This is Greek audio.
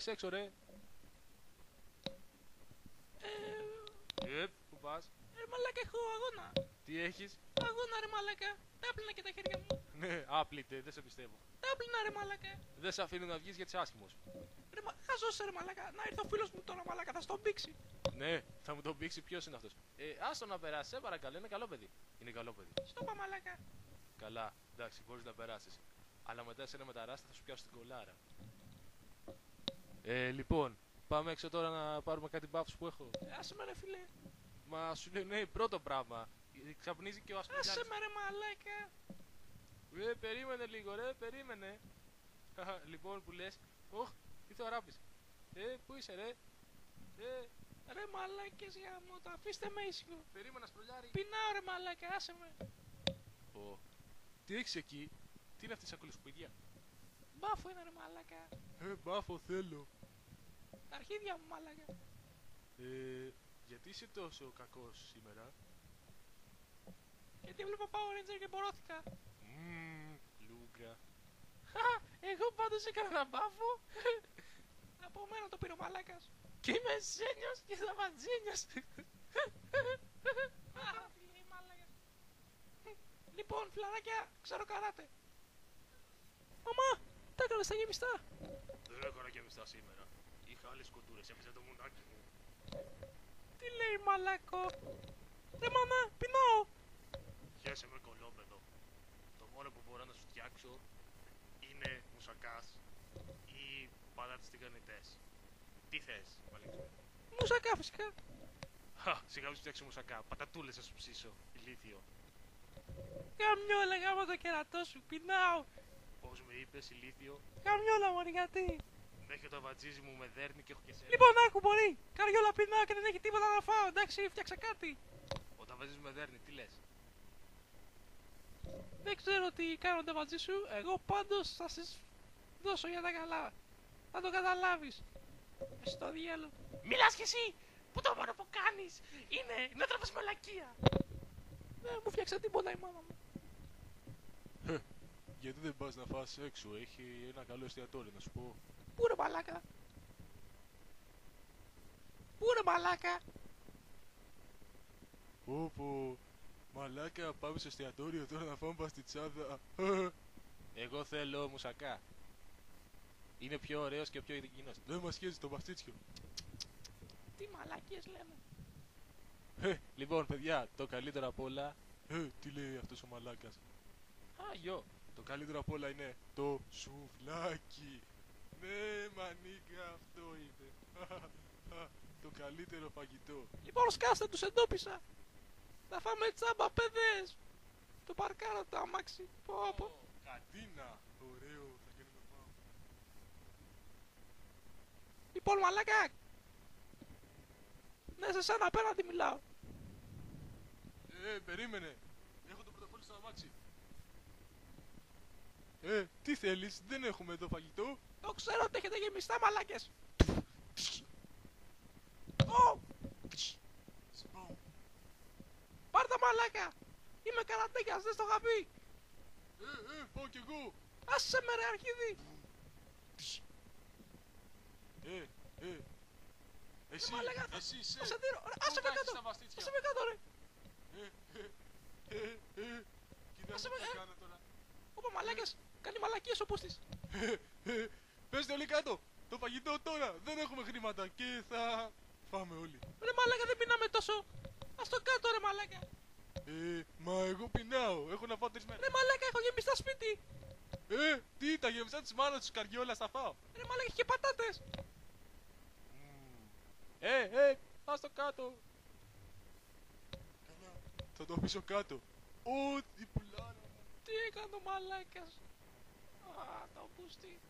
βγες έξω ρε. Πού πας? Ρε μαλάκα, έχω αγώνα. Τι έχεις? Αγώνα ρε μαλάκα. Τα άπλυνα και τα χέρια μου. Ναι, άπλητε, δεν σε πιστεύω. Τα άπλυνα ρε μαλάκα. Δεν σε αφήνουν να βγεις γιατί είσαι άσχημος. Χαζός ρε μαλάκα. Να έρθει ο φίλος μου τώρα μαλάκα, θα στον πήξει. Ναι, θα μου τον πήξει ποιος είναι αυτός. Άστο να περάσει, σε παρακαλώ, είναι καλό παιδί. Είναι καλό παιδί. Στο πα μαλάκα. Καλά, εντάξει, μπορείς να περάσεις. Αλλά μετά σε ένα μεταράστα θα σου πιάσω την κολάρα. Λοιπόν, πάμε έξω τώρα να πάρουμε κάτι μπάφους που έχω. Άσε με ρε φίλε. Μα σου λέω ναι, πρώτο πράγμα. Ξαπνίζει και ο Ασπριλιάνης. Άσε με ρε μαλάκα. Περίμενε λίγο ρε, περίμενε. Λοιπόν που λες, τι θωράπεις. Πού είσαι ρε. Ρε μαλάκες γάμο, το αφήστε με ήσυχο. Περίμενα σπρολιάρι. Πεινάω ρε μαλάκα, άσε με. Τι έχεις εκεί, τι είναι αυτή η σακουλοσκουπιδιά. Μπάφο είναι ρε μαλάκα. Μπάφο θέλω. Τα αρχίδια μου μαλάκα. Γιατί είσαι τόσο κακός σήμερα. Γιατί βλέπω Power Ranger και μπορώθηκα. Λούγκα. Εγώ πάντως έκανα ένα μπάφο. Από μένα το πήρε ο μαλάκας. Και είμαι ζένιος και θα βατζένιος. Λοιπόν, φιλαράκια, ξέρω καράτε. Μαμά, τα έκανες τα γεμιστά. Δεν έκανα γεμιστά σήμερα. Είχα άλλες κοντούρες, έπαιζε το μουνάκι μου. Τι λέει μαλάκο. Ρε μάνα, πεινάω. Χαίρεσαι με κολόπεδο. Το μόνο που μπορώ να σου φτιάξω είναι μουσακάς ή πατάτες τηγανιτές. Τι θες, Βαλίξου. Μουσακά φυσικά. Σιγά μου σου φτιάξω μουσακά. Πατατούλες θα σου ψήσω, ηλίθιο. Καμιόλα γάμο το κερατό σου, πεινάω. Πώς με είπες, ηλίθιο. Καμιόλα μωρή, γιατί. Μέχρι το βατζίζι μου με δέρνει και έχω και σένα. Λοιπόν, άκου μπορεί. Καριόλα πεινάω και δεν έχει τίποτα να φάω. Εντάξει, φτιάξα κάτι. Όταν βατζίζι μου με δέρνει, τι λες. Δεν ξέρω τι κάνονται μαζί σου. Εγώ πάντως θα στις δώσω για τα καλά. Θα το καταλάβεις. Στο διάλο. Μιλάς κι εσύ! Που το μόνο που κάνεις είναι να τραβάς μαλακία. Δεν μου φτιάξε τίποτα η μάνα μου. Γιατί δεν πας να φας έξω, έχει ένα καλό εστιατόριο να σου πω. Πού ρε μαλάκα. Πού ρε μαλάκα. Πω, μαλάκα, πάμε στο εστιατόριο τώρα να φάμε παστιτσάδα. Εγώ θέλω μουσακά. Είναι πιο ωραίος και πιο υγιεινός. Δεν μας σχέζει το παστίτσιο. Τι μαλακίες λέμε. Λοιπόν, παιδιά, το καλύτερο απ' όλα. Τι λέει αυτός ο μαλάκας. Γιο. Το καλύτερο απ' όλα είναι το σουβλάκι. Ναι, μανίκα, αυτό είναι. Το καλύτερο φαγητό. Λοιπόν, σκάστε, τους εντόπισα. Θα φάμε τσάμπα, παιδες. Το παρκάρω το αμάξι. Πω. Καντίνα. Ωραίο, θα γίνουμε πάω. Λοιπόν, μαλάκα. Ναι, σε σένα απέναντι μιλάω. Περίμενε. Έχω το πρωτοφόλι στο αμάξι. Τι θέλεις, δεν έχουμε εδώ φαγητό. Το ξέρω ότι έχετε γεμιστά μαλάκες. Πάρ' τα μαλάκα. Είμαι καρατέκιας, δεν στο είχα πει. Πάω κι εγώ. Άσε με ρε αρχίδι. Εσύ, Μαλάκα, εσύ, θα σε δίνω. Άσε με κάτω. Άσε με κάτω ρε. Κοίτα τι θα κάνω τώρα. Όπα μαλάκες, κάνει μαλακίες ο πούστης. Πέστε όλοι κάτω. Το φαγητό τώρα. Δεν έχουμε χρήματα και θα φάμε όλοι. Ρε μαλάκα, δεν πεινάμε τόσο. Ας το κάτω ρε μαλάκα. Μα εγώ πεινάω. Έχω να φάω 3 μέρες. Ρε μαλάκα, έχω γεμιστά σπίτι. Τι, τα γεμιστά της μάνας της καριόλας θα φάω. Ρε μαλάκα, έχει και πατάτες. Ας το κάτω. Καλά, θα το αφήσω κάτω. Τι πουλάρα μου. Τι έκανε ο μαλάκας. Το πούστη.